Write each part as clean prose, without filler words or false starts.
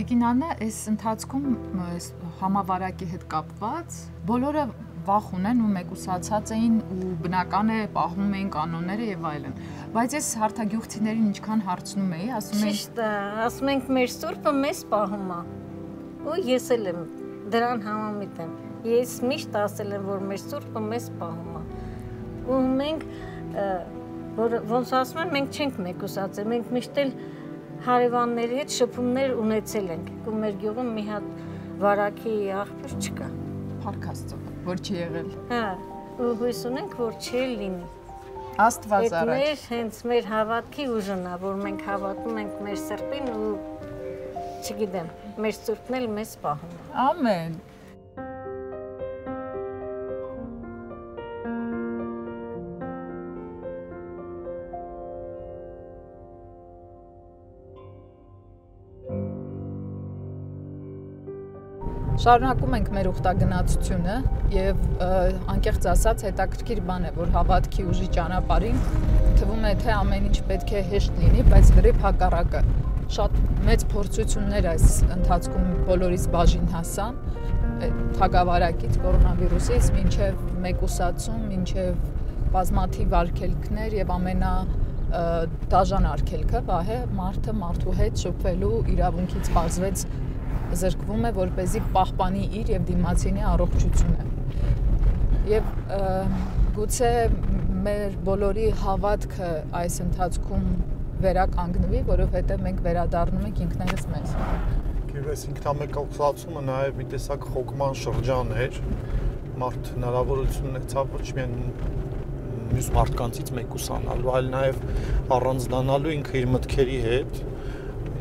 Տիկին Աննա, այս ընթացքում համավարակի հետ կապված բոլորը վախ ունեն ու մեկուսացած էին ու բնական է պահում էին կանոնները եւ այլն։ Բայց ես հարթագյուղցիներին ինչքան հարցնում էի, ասում են Ճիշտ է, ասում ենք մեր սուրբը մեզ պահում է։ Ու ես էլ եմ դրան համամիտ եմ։ Ես միշտ ասել եմ, որ մեր սուրբը մեզ պահում է։ Ու մենք ոնց ասում են, մենք չենք մեկուսացել, մենք միշտ էլ հարևանների հետ շփումներ ունեցել ենք։ Ու մեր գյուղում մի հատ վարակի աղբյուր չկա։ Փառք Աստծո, որ չի եղել։ Հա, ու հույս ունենք, որ չի լինի։ Աստված առաջ։ Մեր հենց մեր հավատքի ուժն է, որ մենք հավատում ենք մեր սրբին ու չգիտեմ, մեր սուրբն էլ մեզ պահում է։ Ամեն։ Շարունակում ենք մեր ուխտագնացությունը եւ անկեղծ ասած հետաքրքիր բան է, որ հավատքի ուժի ճանապարհին թվում է թե ամեն ինչ պետք է հեշտ լինի, բայց լրիվ հակառակը։ Շատ մեծ փորձություններ այս ընթացքում բոլորիս բաժին հասան, թագավարակից, կորոնավիրուսից, մինչև մեկուսացում, մինչև բազմաթիվ արգելքներ եւ դաժան արգելքը, վահե մարդը մարդու հետ շփվելու իրավունքից պարզվեց զրկվում է, որպեսզի պահպանի իր եւ դիմացինի առողջությունը։ Եվ գուցե մեր բոլորի հավատքը այս ընթացքում վերականգնվի, որովհետեւ մենք վերադառնում ենք ինքներս մեզ։ Այս ինքնամեկուսացումը նաեւ մի տեսակ խոկման շրջան էր։ Մարդ հնարավորություն ունեցավ ոչ միայն մյուս մարդկանցից մեկուսանալու, այլ նաեւ առանձնանալու ինքը իր մտքերի հետ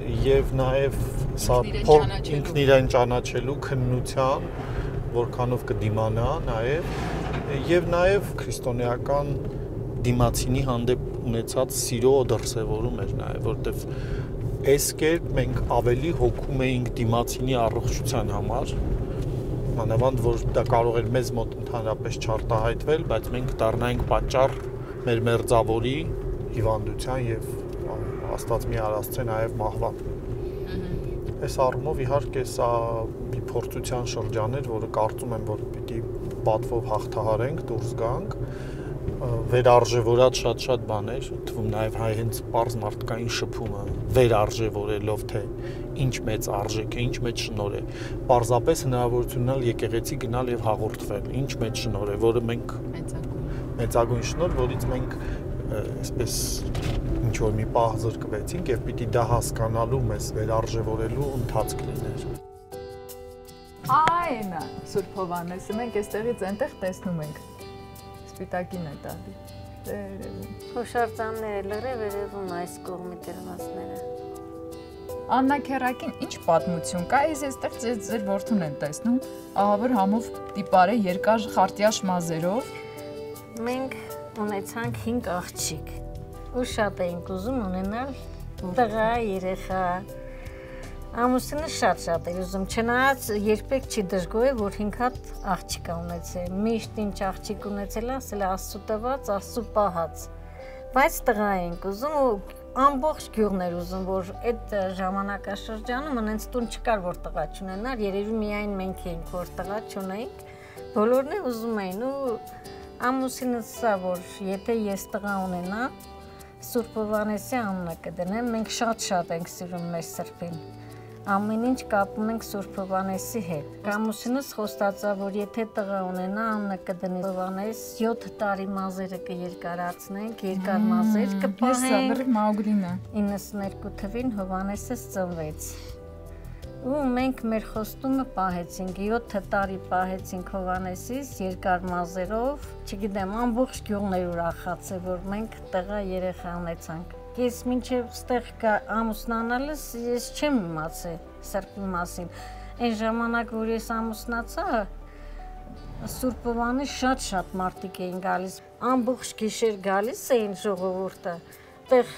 եւ նաեւ սա ինքն իրեն ճանաչելու քննության, որքանով կդիմանա եւ նաեւ քրիստոնեական դիմացինի հանդեպ ունեցած սիրո դրսևորում էր նաեւ, որտեվ այս կերպ մենք ավելի հոգում էինք դիմացինի առողջության համար, մանավանդ որ դա կարող էր մեզ մոտ ընդհանրապես չարտահայտվել, բայց մենք դառնայինք պատճառ մեր մերձավորի հիվանդության եւ Աստված մի արասցե նաև մահվան։ Այս առումով իհարկե սա մի փորձության շրջան էր, որը կարծում եմ, որ պիտի պատվով հաղթահարենք, դուրս գանք, վերարժևորած շատ բաներ, թվում նաև հայ հենց պարզ մարդկային շփումը, վերարժևորելով թե ինչ մեծ արժեք է, ինչ մեծ շնորհ է, պարզապես հնարավորությունն ալ եկեղեցի գնալ եւ հաղորդվել, ինչ մեծ շնորհ է, որը մենք մեծագույն շնորհ, որից մենք այսպես ինչ որ մի պահ զրկվեցինք եւ պիտի դա հասկանալու մեզ վերարժևորելու ընթացք լիներ։ Այն Սուրբ Հովհաննեսը մենք այստեղից այնտեղ տեսնում ենք։ Սպիտակին է տալի։ Հոշարձանները լրիվ երևում այս կողմի դրվածները։ Աննա Քերակին ինչ պատմություն կա, ես այստեղ ձեր որդուն եմ տեսնում, ահավոր համով տիպար է երկար խարտյաշ մազերով։ Մենք ունեցանք 5 աղջիկ ու շատ էինք ուզում ունենալ տղա, երեխա։ Ամուսինը շատ էր ուզում, չնայած երբեք չի դժգոհել, որ 5 հատ աղջիկ ունեցել։ Միշտ ինչ աղջիկ ունեցել, ասել է Աստծո տված, Աստծո պահած։ Բայց տղա էինք ուզում ու ամբողջ գյուղն էր ուզում, որ այդ ժամանակաշրջանում հենց տուն չկար, որ տղա չունենար, երևի միայն մենք էինք, որ տղա չունեինք։ Բոլորն էլ ուզում էին ու ամուսինս սա, որ եթե ես տղա ունենամ, Սուրբ Հովհաննեսի անունը կդնեմ, մենք շատ ենք սիրում մեր սրբին։ Ամեն ինչ կապում ենք Սուրբ Հովհաննեսի հետ։ Ամուսինս խոստացավ, որ եթե տղա ունենա, անունը կդնի Հովհաննես, 7 տարի մազերը կերկարացնենք, երկար մազեր կպահենք։ 92 թվին Հովհաննեսը ծնվեց։ Ու մենք մեր խոստումը պահեցինք, 7 տարի պահեցինք Հովհաննեսից երկար մազերով, չգիտեմ, ամբողջ գյուղն էր ուրախացել, որ մենք տղա երեխա ունեցանք։ Ես մինչև ստեղ ամուսնանալս ես չեմ իմացել սրբի մասին։ Այն ժամանակ, որ ես ամուսնացա, Սուրբ Հովհաննես շատ մարդիկ էին գալիս, ամբողջ գիշեր գալիս էին ժողովուրդը։ Տեղ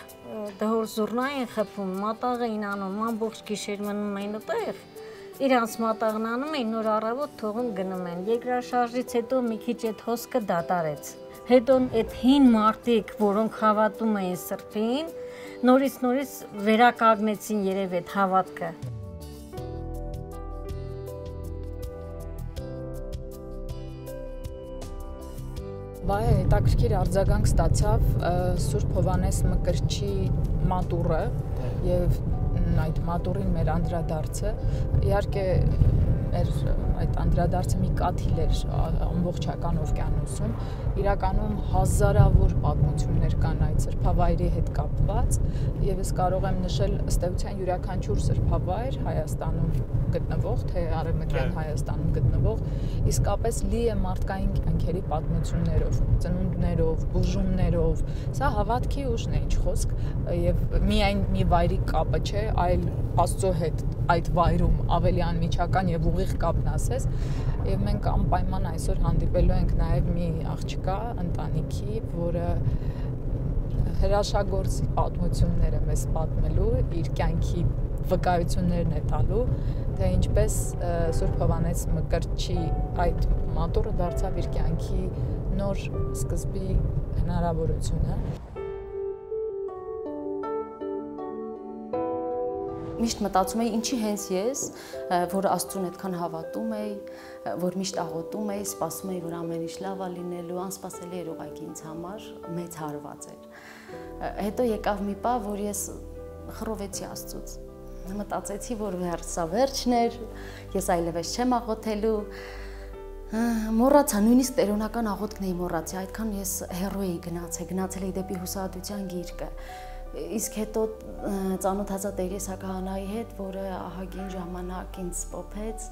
դհոր զուռնա էին խփում, մատաղ էին անում, ամբողջ գիշեր մնում էին այդտեղ։ Իրանց մատաղն անում էին, նոր առավոտ թողում գնում են։ Երկրաշարժից հետո մի քիչ այդ հոսքը դադարեց։ Հետո այդ հին մարդիկ, որոնք հավատում էին սրբին, նորից վերականգնեցին երևի այդ հավատքը։ Բայ հետաքրքիր արձագանք ստացավ Սուրբ Հովհաննես Մկրտչի մատուռը եւ այդ մատուռին մեր անդրադարձը իհարկե մեր այդ անդրադարձը մի կաթիլ էր ամբողջական օվկիանոսում իրականում հազարավոր պատմություններ կան այդ սրբավայրի հետ կապված եւ ես կարող եմ նշել ըստ էության յուրաքանչյուր սրբավայր Հայաստանում գտնվող թե Արևմտյան Հայաստանում գտնվող իսկապես լի է մարդկային կյանքերի պատմություններով, ծնունդներով, բուժումներով։ Սա հավատքի ուժն է, ինչ խոսք, եւ միայն մի վայրի կապը չէ, այլ Աստծո հետ այդ վայրում ավելի անմիջական եւ ուղիղ կապն ասես, եւ մենք անպայման այսօր հանդիպելու ենք նաեւ մի աղջկա ընտանիքի, որը հրաշագործ պատմությունները մեզ պատմելու, իր կյանքի վկայություններն է տալու, թե ինչպես Սուրբ Հովհաննես Մկրտչի այդ մատուռը դարձավ իր կյանքի նոր սկզբի հնարավորությունը։ Միշտ մտածում էի, ինչի հենց ես, որ Աստծուն այդքան հավատում էի, որ միշտ աղոթում էի, սպասում էի, որ ամեն ինչ լավ է լինելու, անսպասելի էր ուղղակի ինձ համար, մեծ հարված էր։ Հետո եկավ մի պահ, որ ես խռովեցի Աստծուց։ Մտածեցի, որ սա վերջն էր, ես այլևս չեմ աղոթելու։ Մոռացա, նույնիսկ տերոնական աղոթքն էի մոռացի, այդքան ես հեռու էի գնացել էի դեպի հուսահատության գիրկը։ Իսկ հետո ծանոթացա Տերեսա քահանայի հետ, որը ահագին ժամանակ ինձ պոփեց,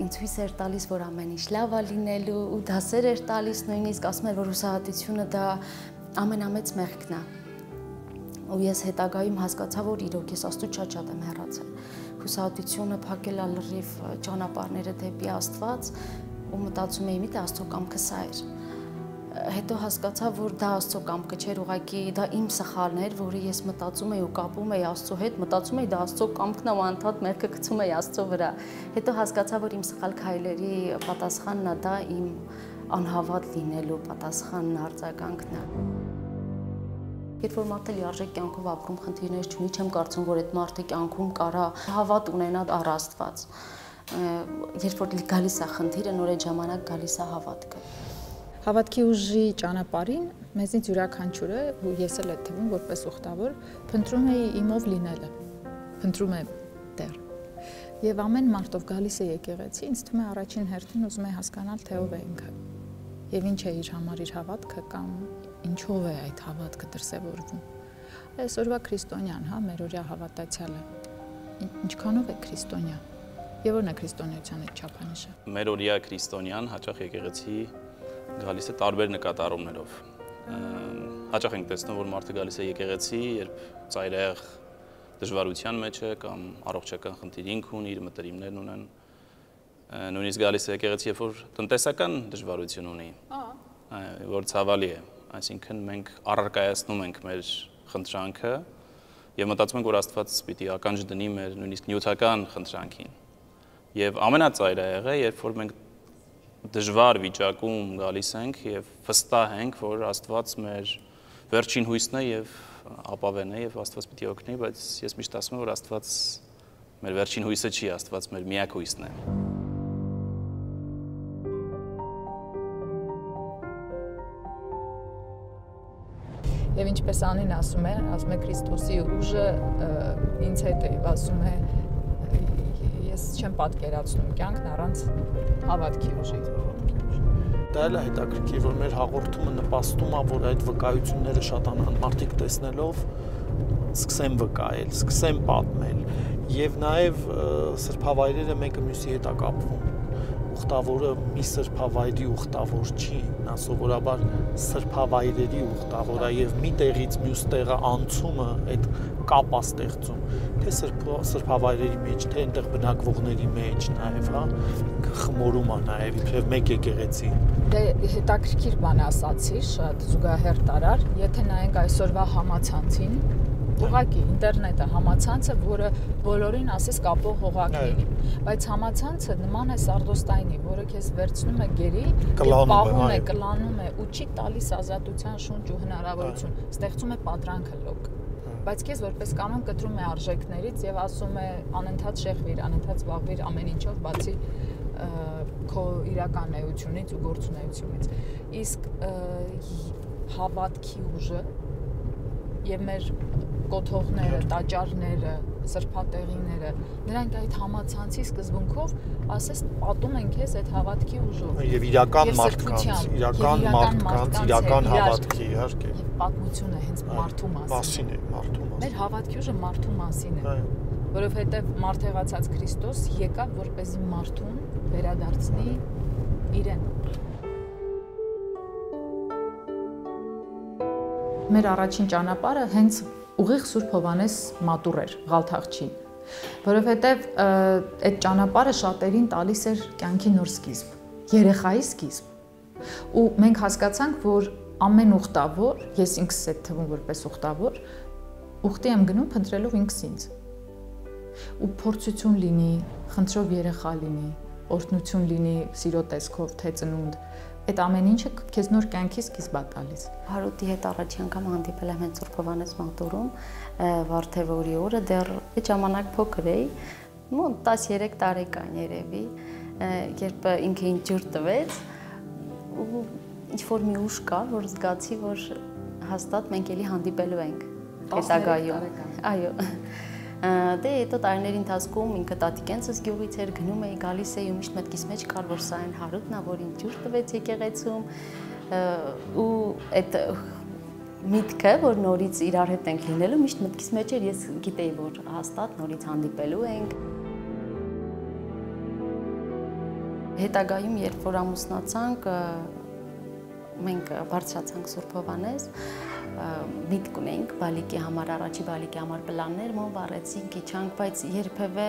ինձ հույս էր տալիս, որ ամեն ինչ լավ է լինելու, ու դասեր էր տալիս, նույնիսկ ասում էր, որ հուսահատությունը դա ամենամեծ մեղքն է։ Ու ես հետագայում հասկացա, որ իրոք ես Աստծուց շատ եմ հեռացել։ Հուսահատությունը փակել է լրիվ ճանապարհները դեպի Աստված, ու մտածում էի, միթե Աստծո կամքը սա էր։ Հետո հասկացա, որ դա Աստծո կամքը չէր, ուղղակի դա իմ սխալն էր, որը ես մտածում էի ու կապում էի Աստծո հետ, մտածում էի դա Աստծո կամքն է ու անդադ մեղքը գցում էի Աստծո վրա։ Հետո հասկացա, որ իմ սխալ քայլերի պատասխանն է դա իմ անհավատ լինելու պատասխանն արձագանքն է։ Երբ որ մարդը լիարժեք կյանքով ապրում խնդիրներ չունի, չեմ կարծում, որ այդ մարդը կյանքում կարա հավատ ունենա առ Աստված։ Երբ որ գալիս է խնդիրը, նոր այդ ժամանակ գալիս է հավատքը։ Հավատքի ուժի ճանապարհին մեզնից յուրաքանչյուրը, ու ես էլ այդ թվում որպես ուխտավոր, փնտրում էի իմով լինելը, փնտրում եմ դեռ։ Եվ ամեն մարդ ով գալիս է եկեղեցի, ինձ թվում է առաջին հերթին ուզում է հասկանալ, թե ով է ինքը։ Եվ ինչ է իր համար իր հավատքը կամ ինչով է այդ հավատքը դրսևորվում։ Այսօրվա քրիստոնյան, հա, մերօրյա հավատացյալը, ինչքանով է քրիստոնյա։ Եվ ո՞րն է քրիստոնեության այդ չափանիշը։ Մերօրյա քրիստոնյան հաճախ եկեղեցի գալիս է տարբեր նկատառումներով։ Հաճախ ենք տեսնում, որ մարդը գալիս է եկեղեցի, երբ ծայրահեղ դժվարության մեջ է կամ առողջական խնդիրինք ունի, իր մտերիմներն ունեն։ Նույնիսկ գալիս է եկեղեցի, երբ որ տնտեսական դժվարություն ունի, որ ցավալի է։ Այսինքն մենք առարկայացնում ենք մեր խնդրանքը եւ մտածում ենք, որ Աստված պիտի ականջ դնի մեր նույնիսկ նյութական խնդրանքին։ Եվ ամենածայրահեղը, երբ որ մենք դժվար վիճակում գալիս ենք եւ վստահ ենք, որ Աստված մեր վերջին հույսն է եւ ապավեն է եւ Աստված պիտի օգնի, բայց ես միշտ ասում եմ, որ Աստված մեր վերջին հույսը չի, Աստված մեր միակ հույսն է։ Եվ ինչպես Անին ասում է Քրիստոսի ուժը ինձ հետ է, ասում է ես չեմ պատկերացնում կյանքն առանց հավատքի ուժի։ Դա էլ է հետաքրքիր, որ մեր հաղորդումը նպաստում է, որ այդ վկայությունները շատանան, մարդիկ տեսնելով սկսեն վկայել, սկսեն պատմել եւ նաեւ սրբավայրերը մեկը մյուսի հետ է կապվում։ Ուխտավորը մի սրբավայրի ուխտավոր չի, նա սովորաբար սրբավայրերի ուխտավոր է եւ մի տեղից մյուս տեղը անցումը այդ կապ է ստեղծում, թե սրբավայրերի մեջ, թե այնտեղ բնակվողների մեջ նաեւ, հա, խմորում է նաեւ իբրև մեկ եկեղեցի։ Դե հետաքրքիր բան ասացի, շատ զուգահեռ տարար, եթե նայենք այսօրվա համացանցին, ուղղակի ինտերնետը համացանցը, որը բոլորին ասես կապող հողակ լինի, բայց համացանցը նման է սարդոստայնի, որը քեզ վերցնում է գերի, պահում է, կլանում է ու չի տալիս ազատության շունչ ու հնարավորություն, ստեղծում է պատրանքը լոկ։ Բայց քեզ որպես կանոն կտրում է արժեքներից եւ ասում է անընդհատ շեղվիր, անընդհատ զբաղվիր ամեն ինչով, բացի քո իրական էությունից ու գործունեությունից։ Իսկ հավատքի ուժը եւ մեր կոթողները, տաճարները, սրբատեղիները, նրանք այդ համացանցի սկզբունքով, ասես, պատում են քեզ այդ հավատքի ուժով։ Եվ իրական մարդկանց, իրական հավատքի, իհարկե։ Եվ պատմությունը հենց մարդու մասին է, մարդու մասին։ Մեր հավատքի ուժը մարդու մասին է։ Որովհետեւ մարդեղացած Քրիստոս եկավ, որպեսզի մարդուն վերադարձնի իրեն։ Մեր առաջին ճանապարհը հենց ուղիղ Սուրբ Հովհաննես մատուռ էր, Ղալթաղջին, որովհետև այդ ճանապարհը շատերին տալիս էր կյանքի նոր սկիզբ, երեխայի սկիզբ։ Ու մենք հասկացանք, որ ամեն ուխտավոր, ես ինքս այդ թվում որպես ուխտավոր, ուխտի եմ գնում փնտրելով ինքս ինձ։ Ու փորձություն լինի, խնդրով երեխա լինի, օրհնություն լինի, սիրո տեսքով, թե ծնունդ, այդ ամեն ինչը քեզ նոր կյանքի սկիզբ է տալիս։ Հարութի հետ առաջի անգամ հանդիպել եմ հենց Սուրբ Հովհաննես մատուռում, Վարդեվորի օրը, դեռ այդ ժամանակ փոքր էի, մոտ 13 տարեկան երևի, երբ ինքը ինձ ջուր տվեց, ու ինչ-որ մի ուժ կար, որ զգացի, որ հաստատ մենք էլի հանդիպելու ենք հետագայում։ Այո։ Դե հետո տարիների ընթացքում ինքը տատիկենցս գյուղից էր, գնում էի, գալիս էի ու միշտ մտքիս մեջ կար, որ սա այն Հարութն է, որ ինձ ջուր տվեց եկեղեցում, ու այդ միտքը, որ նորից իրար հետ ենք լինելու, միշտ մտքիս մեջ էր, ես գիտեի, որ հաստատ նորից հանդիպելու ենք։ Հետագայում, երբ որ ամուսնացանք, մենք բարձրացանք Սուրբ Հովհաննես, միտք ունեինք բալիկի համար, առաջի բալիկի համար պլաններ վառեցինք, իջանք, բայց երբևէ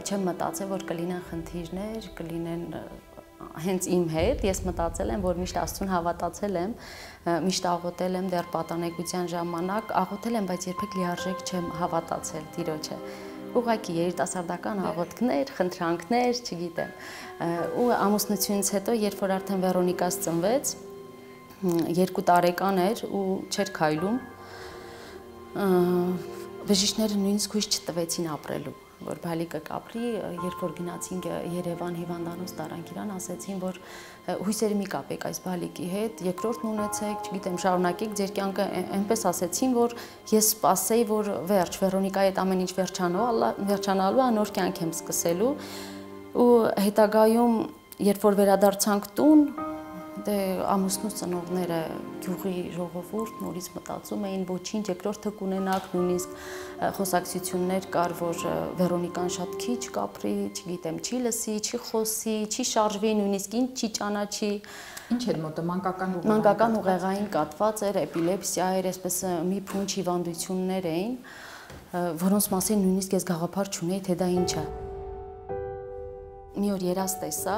չեմ մտածել, որ կլինեն խնդիրներ, կլինեն հենց իմ հետ, ես մտածել եմ, որ միշտ Աստծուն հավատացել եմ, միշտ աղոթել եմ դեռ պատանեկության ժամանակ, աղոթել եմ, բայց երբեք լիարժեք չեմ հավատացել Տիրոջը։ Ուղղակի երիտասարդական աղոթքներ, խնդրանքներ, չգիտեմ։ Ու ամուսնությունից հետո, երբ որ արդեն Վերոնիկաս ծնվեց, 2 տարեկան էր ու չէր քայլում, բժիշկները նույնիսկ հույս չտվեցին ապրելու, որ բալիկը կապրի, երբ որ գնացինք Երևան հիվանդանոց տարանք իրան, ասեցին, որ հույսերի մի կապեք այս բալիկի հետ, երկրորդն ունեցեք, չգիտեմ, շարունակեք ձեր կյանքը, այնպես ասեցին, որ ես սպասեի, որ վերջ, Վերոնիկայի հետ ամեն ինչ վերջանալու է, նոր կյանք եմ սկսելու, ու հետագայում, երբ որ վերադարձանք տուն, դե ամուսնուս ծնողները գյուղի ժողովուրդ նորից մտածում էին ոչինչ, երկրորդը կունենակ, նույնիսկ խոսակցություններ կար, որ Վերոնիկան շատ քիչ կապրի, չգիտեմ, չի լսի, չի խոսի, չի շարժվի, նույնիսկ ինչ չի ճանաչի։ Ինչ էր մոտը, մանկական ուղեղային կաթված էր, էպիլեպսիա էր, այսպես մի փունջ հիվանդություններ էին, որոնց մասին նույնիսկ ես գաղափար չունեի, թե դա ինչ է։ Մի օր երաս տեսա,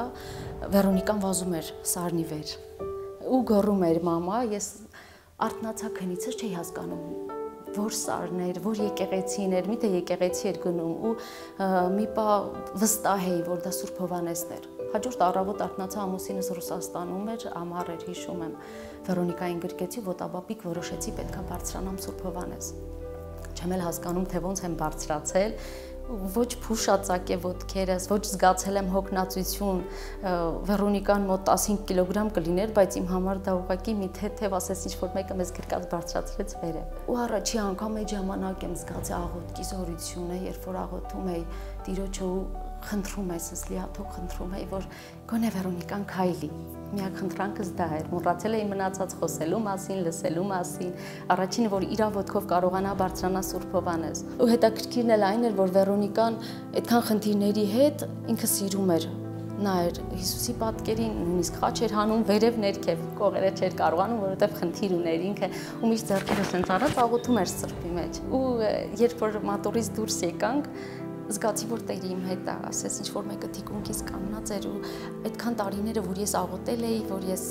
Վերոնիկան վազում էր սարնի վեր ու գոռում էր մամա, ես արթնացա քնիցս չէի հասկանում, որ սարն էր, որ եկեղեցին էր, միթե եկեղեցի էր գնում ու մի պա վստահ էի, որ դա Սուրբ Հովհաննեսն էր։ Հաջորդ առավոտ արթնացա, ամուսինս Ռուսաստանում էր, ամառ էր, հիշում եմ, Վերոնիկային գրկեցի, ոտաբաբիկ որոշեցի պետքա բարձրանամ Սուրբ Հովհաննես։ Չեմ էլ հասկանում, թե ոնց եմ բարձրացել, ոչ փուշածակ է ոտքերս, ոչ զգացել եմ հոգնածություն, Վերոնիկան մոտ 15 կիլոգրամ կլիներ, բայց իմ համար դա ուղղակի մի թեթև, ասես ինչ-որ մեկը մեզ գրկած բարձրացրեց վեր է։ Ու առաջի անգամ այդ ժամանակ եմ զգացել աղոթքի զորությունը, երբ որ աղոթում էի Տիրոջը ու խնդրում ես, լիաթոք խնդրում էի, որ գոնե Վերոնիկան քայլի։ Միակ խնդրանքս դա էր, մոռացել էի մնացած խոսելու մասին, լսելու մասին, առաջինը, որ իր ոտքով կարողանա բարձրանա Սուրբ Հովհաննես։ Ու հետաքրքիրն էլ այն էր, որ Վերոնիկան այդքան խնդիրների հետ ինքը սիրում էր, նա էր Հիսուսի պատկերին, նույնիսկ խաչ էր հանում վերև ներքև, կողերը չէր կարողանում, որովհետև խնդիր ուներ ինքը, ու միշտ ձեռքերը սենց առած աղոթում էր սրբի մեջ։ Ու երբ որ մատուռից դուրս եկանք, զգացի, որ Տերը իմ հետ է, ասես ինչ-որ մեկը թիկունքից կանգնած էր ու այդքան տարիները, որ ես աղոթել էի, որ ես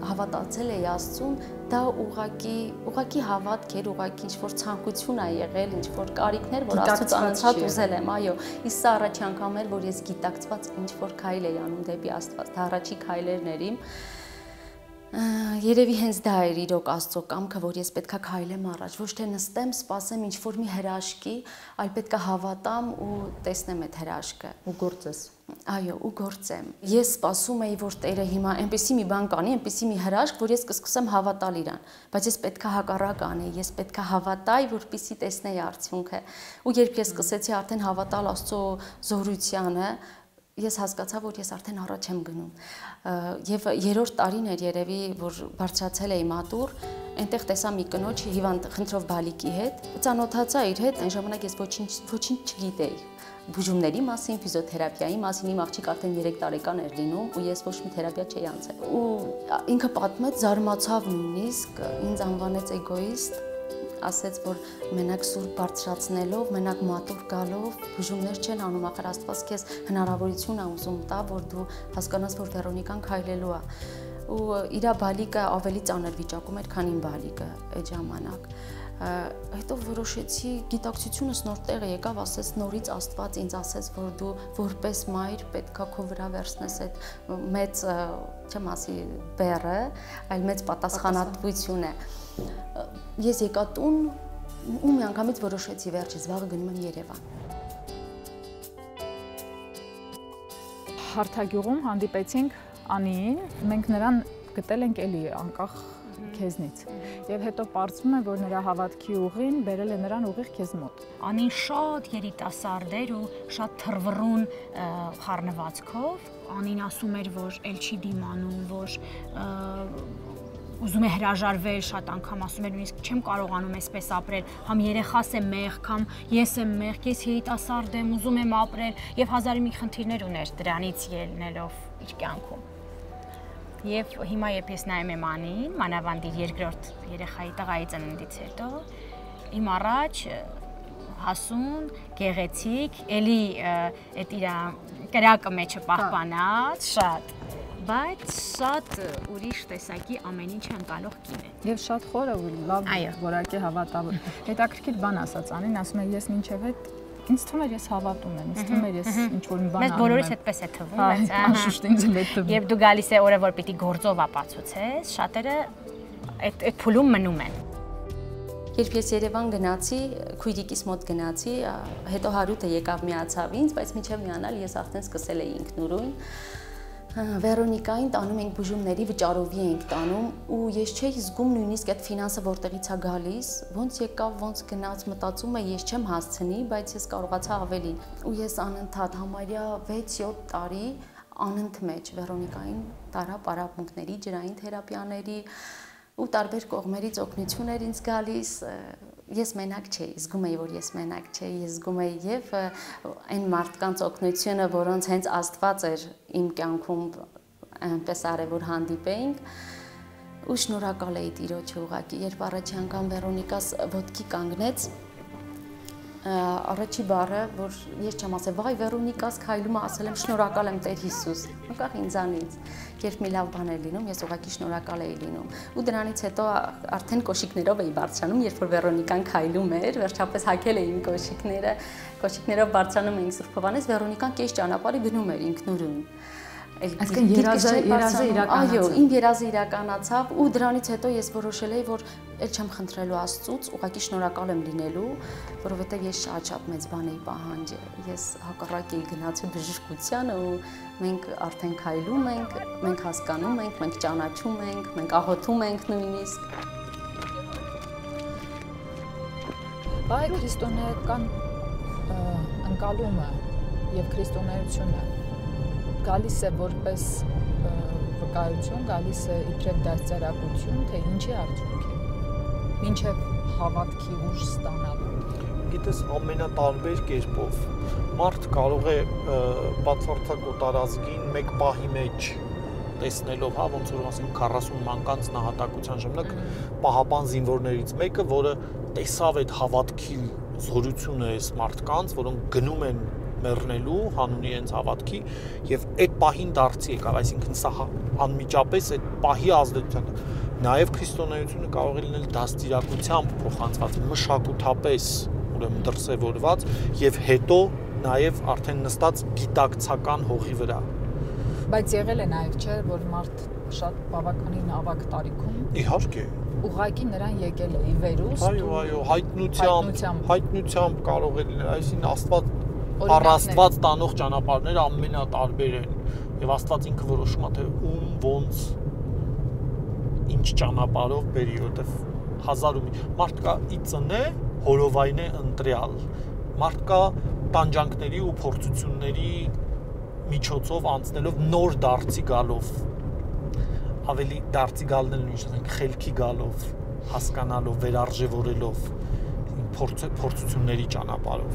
հավատացել էի Աստծուն, դա ուղղակի հավատք էր, ուղղակի ինչ-որ ցանկություն է եղել, ինչ-որ կարիքներ, որ Աստծուց անընդհատ ուզել եմ, այո, իսկ սա առաջի անգամ էր, որ ես գիտակցված ինչ-որ քայլ էի անում դեպի Աստված, դա առաջի քայլերն էր իմ։ Երևի հենց դա էր իրոք Աստծո կամքը, որ ես պետքա քայլեմ առաջ, ոչ թե նստեմ, սպասեմ ինչ-որ մի հրաշքի, այլ պետքա հավատամ ու տեսնեմ այդ հրաշքը ու գործես։ Այո, ու գործեմ։ Ես սպասում էի, որ Տերը հիմա այնպեսի մի բան կանի, այնպեսի մի հրաշք, որ ես կսկսեմ հավատալ իրան, բայց ես պետքա հակառակ անեի, ես պետքա հավատայի, որպեսզի տեսնեի արդյունքը։ Ու երբ ես սկսեցի արդեն հավատալ Աստծո զորությանը, ես հասկացա, որ ես արդեն առաջ եմ գնում։ Եվ երրորդ տարին էր երևի, որ բարձրացել էի մատուր, այնտեղ տեսա մի կնոջ հիվանդ խնդրով բալիկի հետ, ծանոթացա իր հետ, այն ժամանակ ես ոչինչ չգիտեի։ Բուժումների մասին, ֆիզիոթերապիայի մասին, իմ աղջիկ արդեն 3 տարեկան էր լինում ու ես ոչ մի թերապիա չէի անցել։ Ու ինքը պատմեց, զարմացավ նույնիսկ, ինձ անվանեց էգոիստ, ասեց, որ մենակ սուրբ բարձրացնելով, մենակ մատուր գալով բուժումներ չեն անում, ախր Աստված քեզ հնարավորություն է ուզում տա, որ դու հասկանաս, որ Վերոնիկան քայլելու է։ Ու իր բալիկը ավելի ծանր վիճակում էր, քան իմ բալիկը այդ ժամանակ։ Հետո որոշեցի, գիտակցությունս նոր տեղը եկավ, ասեց նորից Աստված ինձ ասեց, որ դու որպես մայր պետքա քո վրա վերցնես այդ մեծ, չեմ ասի բեռը, այլ մեծ պատասխանատվությունը։ Ես եկա տուն ու միանգամից որոշեցի վերջից վաղը գնում եմ Երևան։ Հարթագյուղում հանդիպեցինք Անիին, մենք նրան գտել ենք էլի անկախ քեզնից։ Եվ հետո պարզվում է, որ նրա հավատքի ուղին բերել է նրան ուղիղ քեզ մոտ։ Անին շատ երիտասարդ էր ու շատ թռվռուն խառնվածքով, Անին ասում էր, որ էլ չի դիմանում, որ ուզում է հրաժարվել, շատ անգամ ասում էր, նույնիսկ չեմ կարողանում այսպես ապրել, համ երեխաս եմ մեղք, համ ես եմ մեղք, ես երիտասարդ եմ, ուզում եմ ապրել եւ հազարի մի խնդիրներ ուներ դրանից ելնելով իր կյանքում։ Եվ հիմա երբ ես նայում եմ Անին, մանավանդ իր երկրորդ երեխայի տղայի ծննդից հետո, իմ առաջ հասուն, գեղեցիկ, էլի այդ իր կրակը մեջը պահպանած, շատ, բայց շատ ուրիշ տեսակի ամեն ինչ անցալող կին է։ Եվ շատ խորը ու լավ որակի հավատավոր։ Հետաքրքիր բան ասաց Անին, ասում է ես մինչև այդ ինձ թվում էր ես հավատում եմ, ինձ թվում էր ես ինչ-որ մի բան անում եմ։ Մեզ բոլորից այդպես է թվում, բայց անշուշտ ինձ էլ է թվում։ Երբ դու գալիս է օրը, որ պիտի գործով ապացուցես, շատերը այդ փուլում մնում են։ Երբ ես Երևան գնացի, քույրիկիս մոտ գնացի, հետո Հարութը եկավ միացավ ինձ, բայց մինչև միանալ ես արդեն սկսել էի ինքնուրույն։ Վերոնիկային տանում ենք բուժումների վճարովի ենք տանում ու ես չէի զգում նույնիսկ այդ ֆինանսը որտեղից է գալիս, ոնց եկավ, ոնց գնաց, մտածում եմ ես չեմ հասցնի, բայց ես կարողացա ավելին։ Ու ես անընդհատ համարյա 6-7 տարի անընդմեջ Վերոնիկային տարա պարապմունքների, ջրային թերապիաների ու տարբեր կողմերից օգնություն էր ինձ գալիս։ Ես մենակ չէի, զգում էի, որ ես մենակ չէի, ես զգում էի եւ այն մարդկանց օգնությունը, որոնց հենց Աստված էր իմ կյանքում այնպես արել, որ հանդիպեինք, ու շնորհակալ էի Տիրոջը ուղղակի, երբ առաջի անգամ Վերոնիկաս ոտքի կանգնեց, առաջի բառը, որ ես չեմ ասել, վայ Վերոնիկաս քայլում է, ասել եմ շնորհակալ եմ Տեր Հիսուս, անկախ ինձանից, երբ մի լավ բան է լինում, ես ուղղակի շնորհակալ էի լինում, ու դրանից հետո արդեն կոշիկներով էի բարձրանում, երբ որ Վերոնիկան քայլում էր, վերջապես հագել էին կոշիկներով բարձրանում էինք Սուրբ Հովհաննես, Վերոնիկան կես ճանապարհի գնում էր ինքնուրույն։ Այսինքն երազը իրականացավ։ Այո, իմ երազը իրականացավ ու դրանից հետո ես որոշել էի, որ էլ չեմ խնդրելու Աստծուց, ուղղակի շնորհակալ եմ լինելու, որովհետև ես շատ մեծ բան էի պահանջել։ Ես հակառակ էի գնացել բժշկությանը ու մենք արդեն քայլում ենք, մենք հասկանում ենք, մենք ճանաչում ենք, մենք աղոթում ենք նույնիսկ։ Բայ քրիստոնեական ընկալումը եւ քրիստոնեությունը գալիս է որպես վկայություն, գալիս է իբրև դաստիարակություն, թե ինչի արդյունք է, մինչև հավատքի ուժ ստանալու։ Գիտես, ամենատարբեր կերպով մարդ կարող է բացարձակ տարազգին մեկ պահի մեջ տեսնելով, հա, ոնց որ ասենք 40 մանկանց նահատակության ժամանակ պահապան զինվորներից մեկը, որը տեսավ այդ հավատքի զորությունը այս մարդկանց, որոնք գնում են մեռնելու հանունի հենց հավատքի եւ այդ պահին դարձի եկավ, այսինքն սա անմիջապես այդ պահի ազդեցության։ Նաեւ քրիստոնեությունը կարող է լինել դաստիարակությամբ փոխանցված, մշակութապես, ուրեմն դրսևորված եւ հետո նաեւ արդեն նստած գիտակցական հողի վրա։ Բայց եղել է նաեւ չէ, որ մարդ շատ բավականին ավագ տարիքում Իհարկե ուղղակի նրան եկել է ի վերուստ։ Այո, հայտնությամբ կարող է լինել, այսինքն Աստված առաստված տանող ճանապարհները ամենատարբեր են եւ Աստված ինքը որոշում է թե ում ոնց ինչ ճանապարհով բերի, որտեվ 1000 մարդ կա ի ծնե հորովային է ընտրյալ, մարդ կա տանջանքների ու փորձությունների միջոցով անցնելով նոր դարձի գալով, ավելի դարձի գալն էլ նույնիսկ ասենք խելքի գալով, հասկանալով, վերարժևորելով փորձությունների ճանապարհով։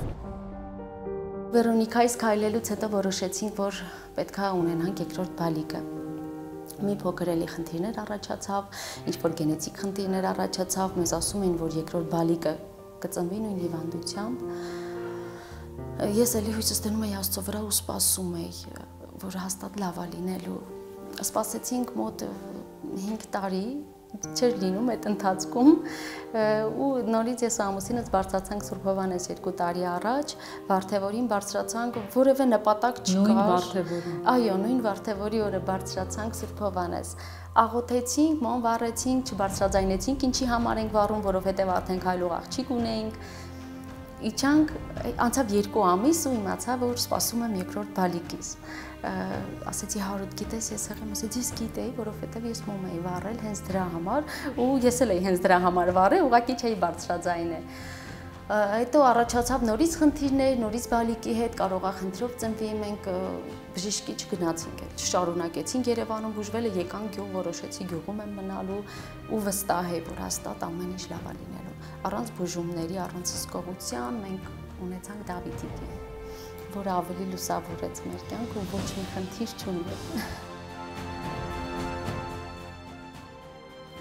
Վերոնիկայից քայլելուց հետո որոշեցինք, որ պետք է ունենանք երկրորդ բալիկը։ Մի փոքր էլի խնդիրներ առաջացավ, ինչ-որ գենետիկ խնդիրներ առաջացավ, մեզ ասում էին, որ երկրորդ բալիկը կծնվի նույն հիվանդությամբ։ Ես էլի հույսս դնում էի Աստծո վրա ու սպասում էի, որ հաստատ լավ է լինելու։ Սպասեցինք մոտ 5 տարի, չէր լինում այդ ընթացքում ու նորից ես ամուսինս բարձրացանք Սուրբ Հովհաննես 2 տարի առաջ, Վարդեվորին բարձրացանք, որևէ նպատակ չկար։ Նույն Վարդեվորին։ Այո, նույն Վարդեվորի օրը բարձրացանք Սուրբ Հովհաննես։ Աղոթեցինք, ման վառեցինք, չբարձրաձայնեցինք, ինչի համար ենք վառում, որովհետև արդեն քայլող աղջիկ ունեինք։ Իջանք, անցավ 2 ամիս ու իմացա, որ սպասում եմ երկրորդ բալիկիս։ Ասեցի Հարութ, գիտես, ես եղեմ, ասեցի, ես գիտեի, որովհետև ես մոմ էի վառել հենց դրա համար ու ես էլ էի հենց դրա համար վառել, ուղղակի չէի բարձրաձայնել։ Հետո առաջացավ նորից խնդիրներ, նորից բալիկի հետ կարող է խնդրով ծնվի, մենք բժշկի չգնացինք, չշարունակեցինք Երևանում բուժվելը, եկանք գյուղ, որոշեցի գյուղում եմ մնալու ու վստահ էի, որ հաստատ ամեն ինչ լավ է լինելու։ Առանց բուժումների, առանց հսկողության մենք ունեցանք Դավիթիկի, որը ավելի լուսավորեց մեր կյանք ու ոչ մի խնդիր չուներ։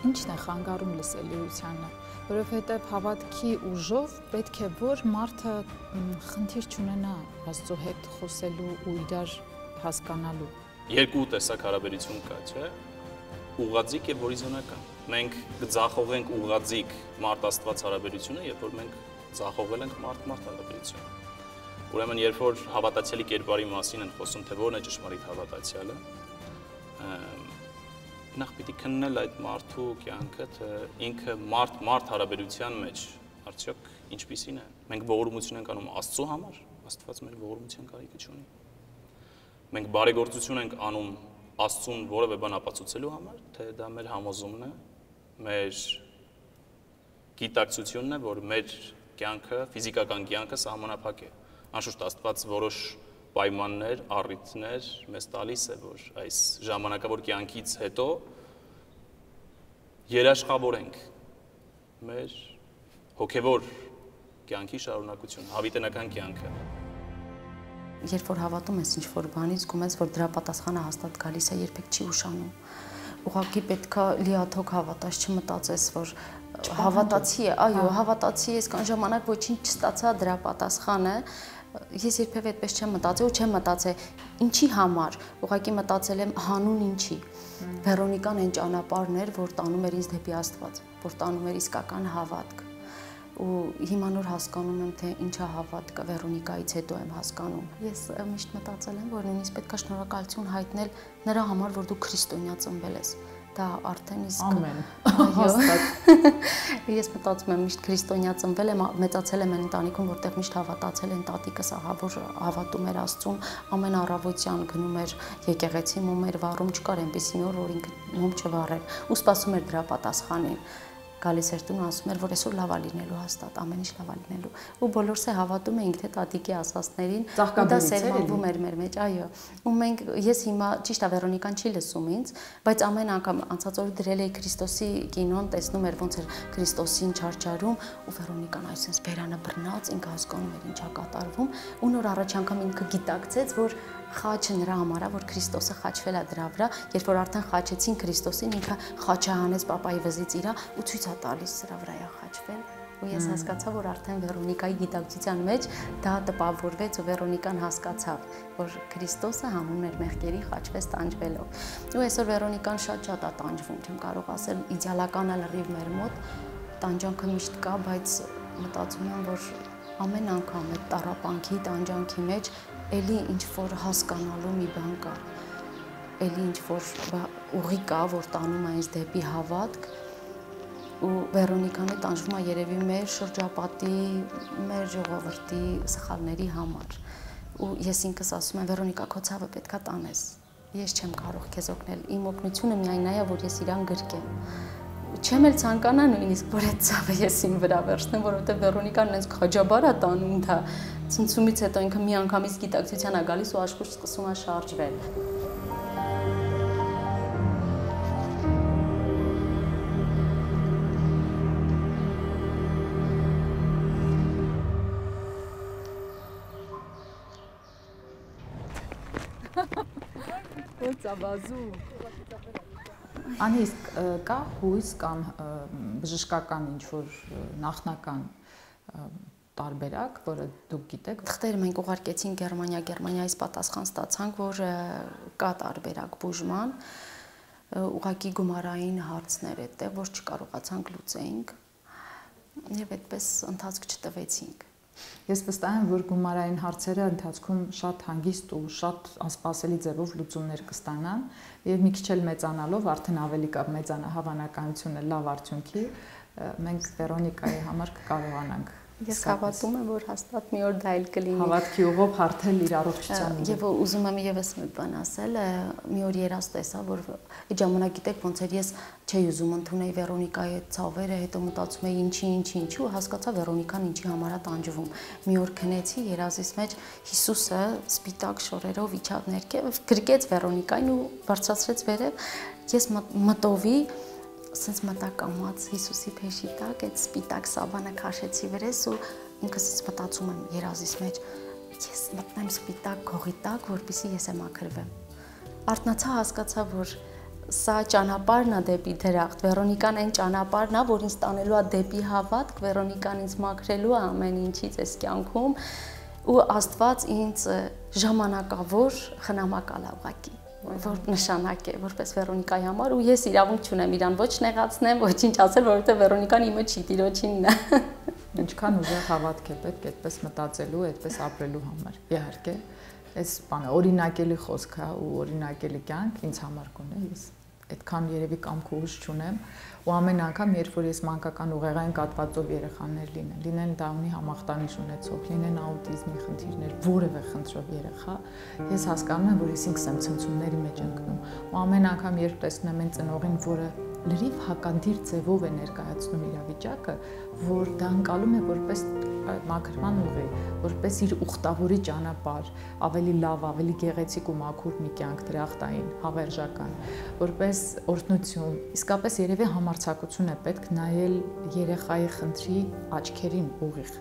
Ինչն է խանգարում լսելիությանը, որովհետև հավատքի ուժով պետք է որ մարդը խնդիր չունենա Աստծո հետ խոսելու ու իրար հասկանալու։ Երկու տեսակ հարաբերություն կա, չէ՞։ Ուղղաձիգ եւ հորիզոնական։ Մենք կձախողենք ուղղաձիգ մարդ-Աստված հարաբերությունը, երբ որ մենք ձախողել ենք մարդ-մարդ հարաբերությունը։ Ուրեմն, երբ որ հավատացյալի կերպարի մասին են խոսում, թե որն է ճշմարիտ հավատացյալը, նախ պիտի քննել այդ մարդու կյանքը, թե ինքը մարդ հարաբերության մեջ արդյոք ինչպիսին է։ Մենք ողորմություն ենք անում Աստծո համար, Աստված մեր ողորմության կարիքը չունի։ Մենք բարեգործություն ենք անում Աստծուն որևէ բան ապացուցելու համար, թե դա մեր համոզումն է, մեր գիտակցությունն է, որ մեր կյանքը, ֆիզիկական կյանքը սահմանափակ է։ Անշուշտ Աստված որոշ պայմաններ, առիթներ մեզ տալիս է, որ այս ժամանակավոր կյանքից հետո երաշխավորենք մեր հոգևոր կյանքի շարունակություն, հավիտենական կյանքը։ Երբ որ հավատում ես ինչ-որ բանի, զգում ես, որ դրա պատասխանը հաստատ գալիս է, երբեք չի ուշանում։ Ուղղակի պետք է լիաթոք հավատաս, չմտածես, որ հավատացի է, այո, հավատացի ես, կան ժամանակ ոչինչ չստացա դրա պատասխանը, ես երբևէ այդպես չեմ մտածել ու չեմ մտածել ինչի համար, ուղղակի մտածել եմ հանուն ինչի։ Վերոնիկան այն ճանապարհն էր, որ տանում էր ինձ դեպի Աստված, որ տանում էր իսկական հավատք։ Ու հիմա նոր հասկանում եմ, թե ինչ է հավատքը, Վերոնիկայից հետո եմ հասկանում։ Ես միշտ մտածել եմ, որ նույնիսկ պետք է շնորհակալություն հայտնել նրա համար, որ դու քրիստոնյա ծնվել ես։ Դա արդեն իսկ ամեն հաստատ։ Ես մտածում եմ միշտ քրիստոնյա ծնվել եմ, մեծացել եմ այն ընտանիքում, որտեղ միշտ հավատացել են, տատիկս ահավոր հավատում էր Աստծուն, ամեն առավոտյան գնում էր եկեղեցի, մոմ էր վառում, չկար այնպեսի օր, որ ինքը մոմ չվառեր ու սպասում էր դրա պատասխանին։ Գալիս էր տուն, ասում էր, որ այսօր լավ է լինելու հաստատ, ամեն ինչ լավ է լինելու։ Ու բոլորս է հավատում էինք, թե տատիկի ասածներին, ու դա սերմանվում էր մեր մեջ, այո։ Ու մենք, ես հիմա ճիշտ է Վերոնիկան չի լսում ինձ, բայց ամեն անգամ անցած օրը դրել էի Քրիստոսի կինոն, տեսնում էր ոնց էր Քրիստոսին չարչարում, ու Վերոնիկան այսպես բերանը բռնած, ինքը հասկանում էր ինչա կատարվում, ու նոր առաջ անգամ ինքը գիտակցեց, որ խաչը նրա համար է, որ Քրիստոսը խաչվել է դրա վրա, երբ որ արդեն խաչեցին Քրիստոսին, ինքը խաչը հանեց պապայի վզից իրա ու ցույց է տալիս սրա վրա է խաչվել։ Ու ես հասկացա, որ արդեն Վերոնիկայի գիտակցության մեջ դա տպավորվեց ու Վերոնիկան հասկացավ, որ Քրիստոսը հանուն էր մեղքերի խաչվեց տանջվելով։ Ու այսօր Վերոնիկան շատ է տանջվում, չեմ կարող ասել իդեալական է լրիվ մեր մոտ, տանջանքը միշտ կա, բայց մտածում եմ, որ ամեն անգամ այդ տառապանքի, տանջանքի մեջ էլի ինչ-որ հասկանալու մի բան կա, էլի ինչ-որ ուղի կա, որ տանում է ինձ դեպի հավատք ու Վերոնիկան է տանջվում է երևի մեր շրջապատի, մեր ժողովրդի սխալների համար, ու ես ինքս ասում եմ Վերոնիկա քո ցավը պետքա տանես։ Ես չեմ կարող քեզ օգնել։ Իմ օգնությունը միայն նա է, որ ես իրան գրկեմ։ Չեմ էլ ցանկանա նույնիսկ որ այդ ցավը ես իմ վրա վերցնեմ, որովհետև Վերոնիկան այնպես խոճաբար է տանում դա։ Ցնցումից հետո ինքը մի անգամից գիտակցության է գալիս ու աշխույժ սկսում է շարժվել։ Ծավազու։ Անի իսկ կա հույս կամ բժշկական ինչ-որ նախնական տարբերակ, որը դուք գիտեք։ Թղթերը մենք ուղարկեցինք Գերմանիա, Գերմանիայից պատասխան ստացանք, որ կա տարբերակ բուժման, ուղղակի գումարային հարցներ է, որ չկարողացանք լուծեինք եւ այդպես ընթացք չտվեցինք։ Ես վստահ եմ, որ գումարային հարցերը ընթացքում շատ հանգիստ ու շատ անսպասելի ձևով լուծումներ կստանան եւ մի քիչ էլ մեծանալով արդեն ավելի կմեծանա հավանականությունը լավ արդյունքի մենք Վերոնիկայի համար կկարողանանք։ Ես հավատում եմ, որ հաստատ մի օր դա էլ կլինի։ Հավատքի ուղով հարթել իր առողջության։ Եվ ուզում եմ եւս մի բան ասել, մի օր երաս տեսա, որ այդ ժամանակ գիտեք ոնց էր ես չէի ուզում ընդունել Վերոնիկայի այդ ցավերը, հետո մտածում էի ինչի, հասկացա Վերոնիկան ինչի համար է տանջվում։ Մի օր քնեցի երազիս մեջ Հիսուսը սպիտակ շորերով իջավ ներքև, գրկեց Վերոնիկային ու բարձրացրեց վերև։ Ես մտովի Սենց մտակամած Հիսուսի փեշի տակ այդ սպիտակ սաբանը քաշեցի վրես ու ինքս մտածում եմ երազիս մեջ ես մտնեմ սպիտակ գողի տակ, որպեսզի ես եմ ակրվեմ։ Արթնացա, հասկացա, որ սա ճանապարհն է դեպի դրախտ։ Վերոնիկան այն ճանապարհն է, որ ինձ տանելու է դեպի հավատք, Վերոնիկան ինձ մաքրելու է ամեն ինչից այս կյանքում ու Աստված ինձ ժամանակավոր խնամակալ է ուղղակի։ Որ նշանակ է որպես Վերոնիկայի համար ու ես իրավունք չունեմ իրան ոչ նեղացնեմ, ոչինչ ասել, որովհետև Վերոնիկան իմը չի, տիրոջինն է։ Ինչքան ուժեղ հավատք է պետք այդպես մտածելու, այդպես ապրելու համար։ Իհարկե, այս բանը օրինակելի խոսք է ու օրինակելի կյանք ինձ համար կունե, ես այդքան երևի կամք ու ուժ չունեմ ու ամեն անգամ երբ որ ես մանկական ուղեղային կաթվածով երեխաներ լինեն դա ունի համախտանիշ ունեցող, լինեն աուտիզմի խնդիրներ, որևէ խնդրով երեխա, ես հասկանում եմ, որ ես ինքս եմ ցնցումների մեջ ընկնում ու ամեն անգամ երբ տեսնում եմ այն ծնողին, որը լրիվ հակադիր ձևով է ներկայացնում իրավիճակը, որ դա անցալում է որպես մաքրման ուղի, որպես իր ուխտավորի ճանապարհ, ավելի լավ, ավելի գեղեցիկ ու մաքուր մի կյանք դրախտային, հավերժական, որպես օրհնություն, իսկապես երևի համարձակություն է պետք նայել երեխայի խնդրի աչքերին ուղիղ։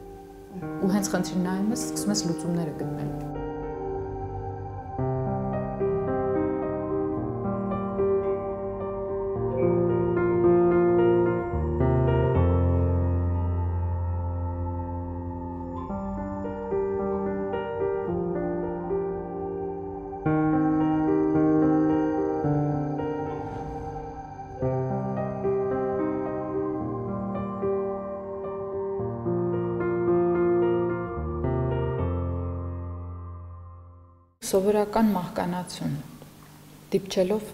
Ու հենց խնդրին նայում ես, սկսում ես լուծումները գտնել։ Սովորական մահկանացուն, դիպչելով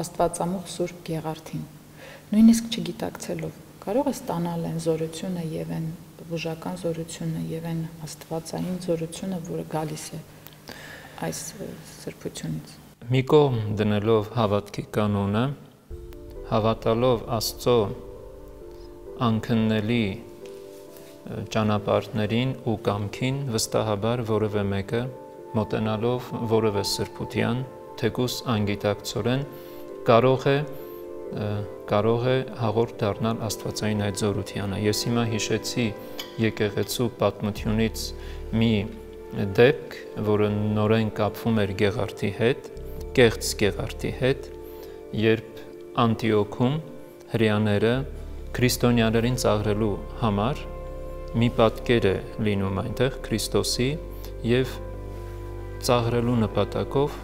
Աստվածամուխ Սուրբ Գեղարդին, նույնիսկ չգիտակցելով, կարող է ստանալ այն զորությունը եւ այն բուժական զորությունը եւ այն աստվածային զորությունը, որը գալիս է այս սրբությունից։ Մի կողմ դնելով հավատքի կանոնը, հավատալով Աստծո անքննելի ճանապարհներին ու կամքին, վստահաբար որևէ մեկը մոտենալով որևէ սրբության, թեկուս անգիտակցորեն կարող է հաղորդ դառնալ Աստվածային այդ զորությանը։ Ես հիմա հիշեցի եկեղեցու պատմությունից մի դեպք, որը նորեն կապվում էր Գեղարդի հետ, կեղծ Գեղարդի հետ, երբ Անտիոքում հրեաները քրիստոնյաներին ծաղրելու համար մի պատկեր է լինում այնտեղ Քրիստոսի եւ ծաղրելու նպատակով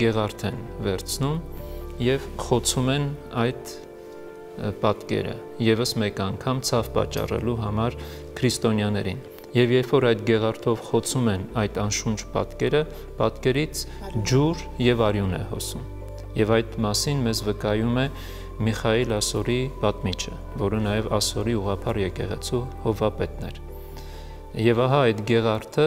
Գեղարդ են վերցնում եւ խոցում են այդ պատկերը եւս մեկ անգամ ցավ պատճառելու համար քրիստոնյաներին եւ երբ որ այդ Գեղարդով խոցում են այդ անշունչ պատկերը, պատկերից ջուր եւ արյուն է հոսում եւ այդ մասին մեզ վկայում է Միխայիլ Ասորի պատմիչը, որը նաեւ Ասորի ուղղափառ եկեղեցու հովվապետն էր եւ ահա այդ Գեղարդը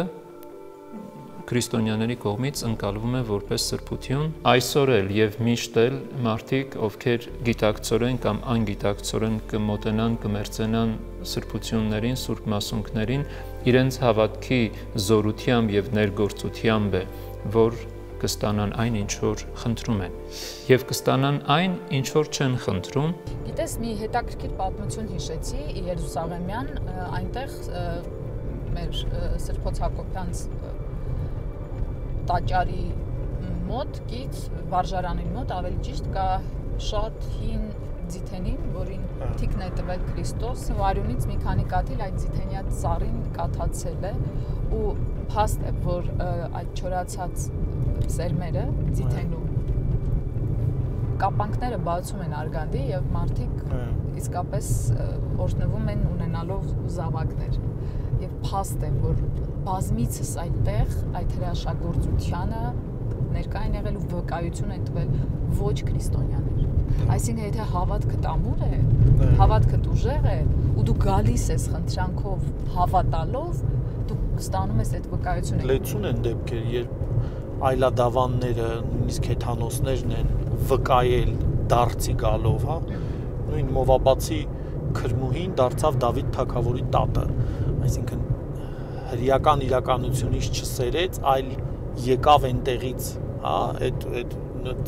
քրիստոնյաների կողմից ընկալվում է որպես սրբություն։ Այսօր էլ եւ միշտ էլ մարդիկ, ովքեր գիտակցորեն կամ անգիտակցորեն կմոտենան, կմերձենան սրբություններին, սուրբ մասունքներին, իրենց հավատքի զորությամբ եւ ներգործությամբ է, որ կստանան այն, ինչ որ խնդրում են, եւ կստանան այն, ինչ որ չեն խնդրում։ Գիտես, մի հետաքրքիր պատմություն հիշեցի Երուսաղեմյան, այնտեղ մեր Սրբոց Հակոբյանց տաճարի մոտ, գից վարժարանի մոտ, ավելի ճիշտ կա շատ հին ձիթենին, որին թիկն է տվել Քրիստոս, վարյունից մի քանի կաթիլ այդ ձիթենյա ծառին կաթացել է ու փաստ է, որ այդ չորացած սերմերը ձիթենու կապանքները բացում են արգանդի եւ մարդիկ իսկապես օրհնվում են ունենալով զավակներ եւ փաստ է, որ բազմիցս այդտեղ այդ հրաշագործությանը ներկա են եղել ու վկայություն են տվել ոչ քրիստոնյաներ։ Այսինքն եթե հավատքդ ամուր է, հավատքդ ուժեղ է ու դու գալիս ես խնդրանքով հավատալով, դու ստանում ես այդ վկայությունը։ Լեցուն են դեպքեր, երբ այլադավանները, նույնիսկ հեթանոսներն են վկայել դարձի գալով, հա։ Նույն Մովաբացի քրմուհին դարձավ Դավիթ թագավորի տատը, այսինքն հրեական իրականությունից չսերեց, այլ եկավ այնտեղից, հա,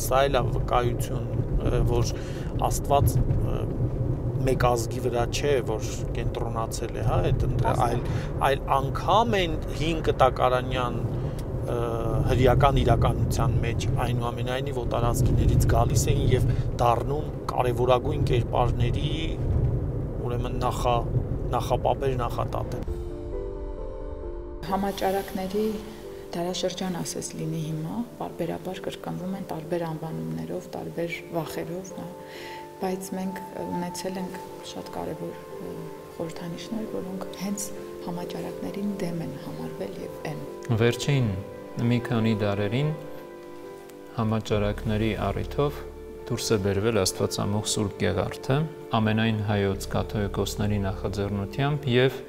սա էլ է վկայություն, որ Աստված մեկ ազգի վրա չէ, որ կենտրոնացել է, հա, այլ անգամ են 5 կտակարանյան հրեական իրականության մեջ այնուամենայնիվ օտարածքներից գալիս էին եւ դառնում կարևորագույն կերպարների ուրեմն նախապապեր, նախատատեր։ Համաճարակների դարաշրջան ասես լինի հիմա, բարբերաբար կրկնվում են տարբեր անվանումներով, տարբեր վախերով, բայց մենք ունեցել ենք շատ կարևոր խորհրդանիշներ, որոնք հենց համաճարակներին դեմ են համարվել եւ են։ Վերջին մի քանի դարերին համաճարակների առիթով դուրս է բերվել Աստվածամուխ Սուրբ Գեղարդը ամենայն հայոց կաթողիկոսների նախաձեռնությամբ եւ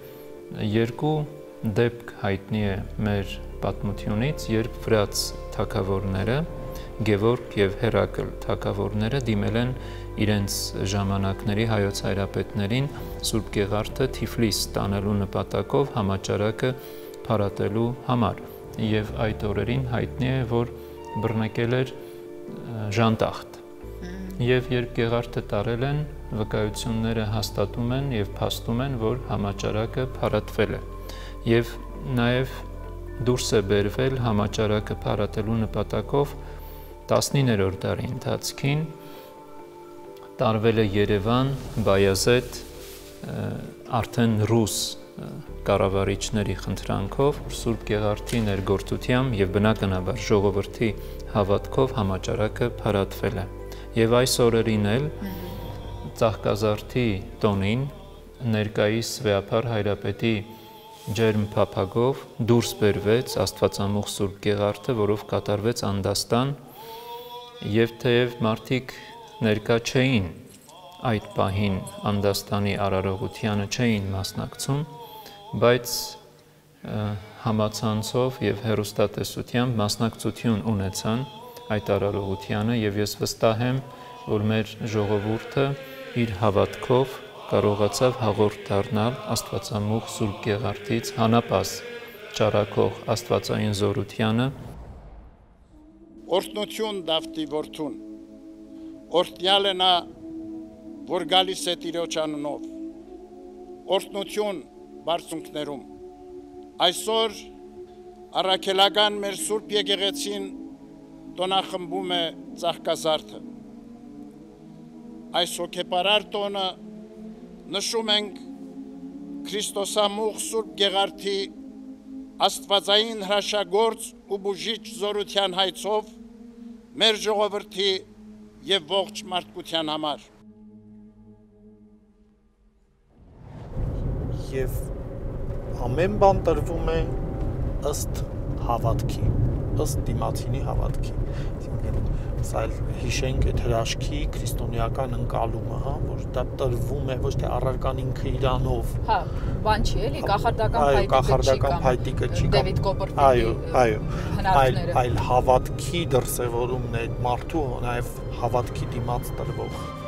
երկու դեպք հայտնի է մեր պատմությունից, երբ վրաց թագավորները, Գևորգ եւ Հերակլ թագավորները դիմել են իրենց ժամանակների հայոց հայրապետներին Սուրբ Գեղարդը Թիֆլիս տանելու նպատակով համաճարակը փարատելու համար եւ այդ օրերին հայտնի է, որ բռնկել էր ժանտախտ եւ երբ Գեղարդը տարել են, վկայությունները հաստատում են եւ փաստում են, որ համաճարակը փարատվել է եւ նաեւ դուրս է բերվել համաճարակը փարատելու նպատակով 19-րդ դարի ընթացքին տարվել է Երևան, Բայազեդ, արդեն ռուս կառավարիչների խնդրանքով Սուրբ Գեղարդի ներգործությամբ եւ բնականաբար ժողովրդի հավատքով համաճարակը փարատվել է եւ այս օրերին էլ Ծաղկազարդի տոնին ներկայիս Սվեափար հայրապետի ջերմ փափագով դուրս բերվեց Աստվածամուխ Սուրբ Գեղարդը, որով կատարվեց անդաստան եւ թեև մարդիկ ներկա չէին այդ պահին անդաստանի արարողությանը չէին մասնակցում, բայց համացանցով եւ հեռուստատեսությամբ մասնակցություն ունեցան այդ արարողությանը եւ ես վստահ եմ, որ մեր ժողովուրդը իր հավատքով կարողացավ հաղորդ դառնալ Աստվածամուխ Սուրբ Գեղարդից հանապաս ճարակող Աստվածային զորությանը։ Օրհնություն Դավթի որդուն, օրհնյալ է նա, որ գալիս է Տիրոջ անունով, օրհնություն բարձունքներում։ Այսօր առաքելական մեր Սուրբ Եկեղեցին տոնախմբում է Ծաղկազարդը։ Այս հոգեպարար տոնը նշում ենք Քրիստոսամուխ Սուրբ Գեղարդի աստվածային հրաշագործ ու բուժիչ զորության հայցով մեր ժողովրդի եւ ողջ մարդկության համար։ Եվ ամեն բան տրվում է ըստ հավատքի։ ըստ դիմացինի հավատքի։ Այսինքն սա հիշենք այդ հրաշքի քրիստոնեական ընկալումը, հա, որ դա տրվում է ոչ թե առարկան ինքը իրանով։ Հա, բան չի էլի, կախարդական փայտիկը չի կամ Դեվիդ Կոպերֆիլդի այլ հավատքի դրսևորումն է այդ մարդու, նաև հավատքի դիմաց տրվող